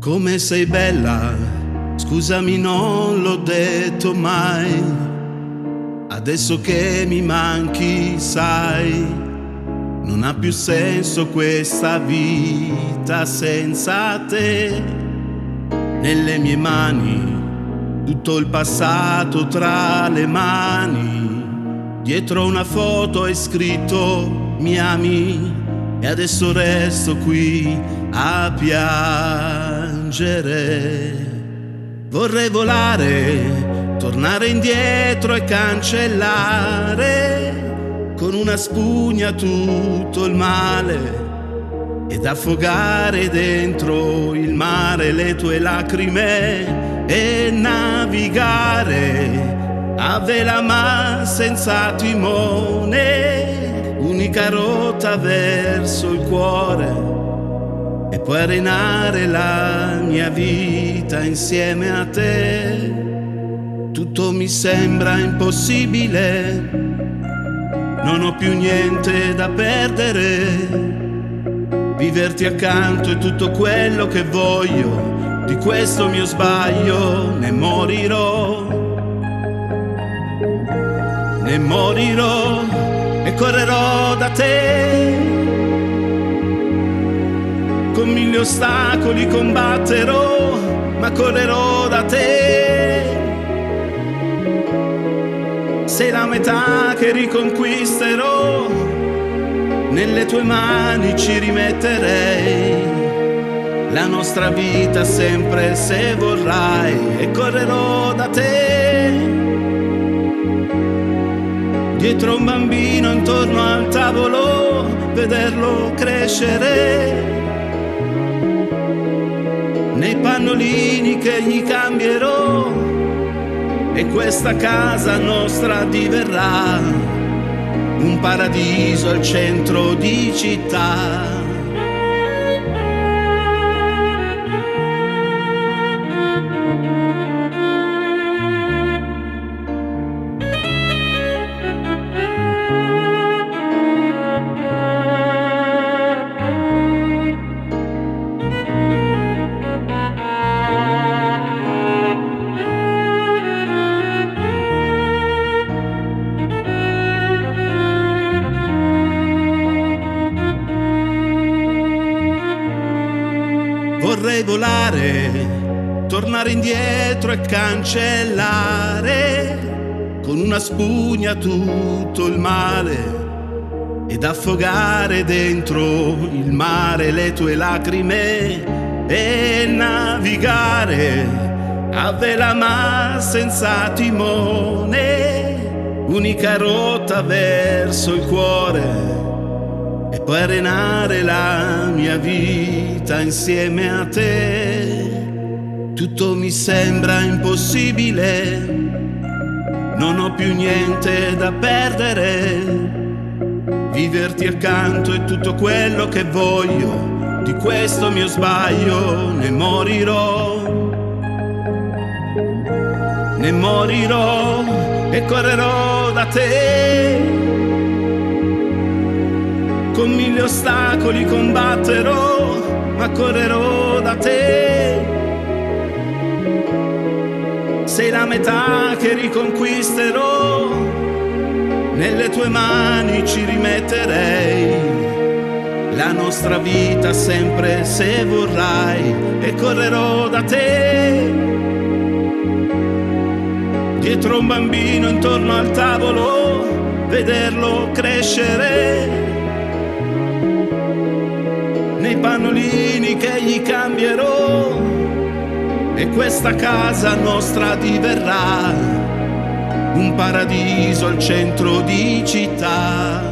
Come sei bella, scusami non l'ho detto mai, adesso che mi manchi sai, non ha più senso questa vita senza te. Nelle mie mani, tutto il passato tra le mani, dietro una foto hai scritto mi ami e adesso resto qui a piangere. Vorrei volare, tornare indietro e cancellare con una spugna tutto il male ed affogare dentro il mare le tue lacrime e navigare a vela ma senza timone, unica rotta verso il cuore, e puoi arenare la mia vita insieme a te. Tutto mi sembra impossibile, non ho più niente da perdere. Viverti accanto è tutto quello che voglio, di questo mio sbaglio ne morirò e correrò da te. Con mille ostacoli combatterò, ma correrò da te. Sei la metà che riconquisterò, nelle tue mani ci rimetterei la nostra vita sempre se vorrai, e correrò da te. Dietro un bambino intorno al tavolo, vederlo crescere, nei pannolini che gli cambierò, e questa casa nostra diverrà un paradiso al centro di città. Vorrei volare, tornare indietro e cancellare con una spugna tutto il male ed affogare dentro il mare le tue lacrime e navigare a vela ma senza timone, unica rotta verso il cuore, e puoi arenare la mia vita insieme a te. Tutto mi sembra impossibile, non ho più niente da perdere. Viverti accanto è tutto quello che voglio, di questo mio sbaglio ne morirò e correrò da te. Con mille ostacoli combatterò, ma correrò da te. Sei la metà che riconquisterò, nelle tue mani ci rimetterei la nostra vita sempre se vorrai, e correrò da te. Dietro un bambino intorno al tavolo, vederlo crescere, nei pannolini che gli cambierò, e questa casa nostra diverrà un paradiso al centro di città.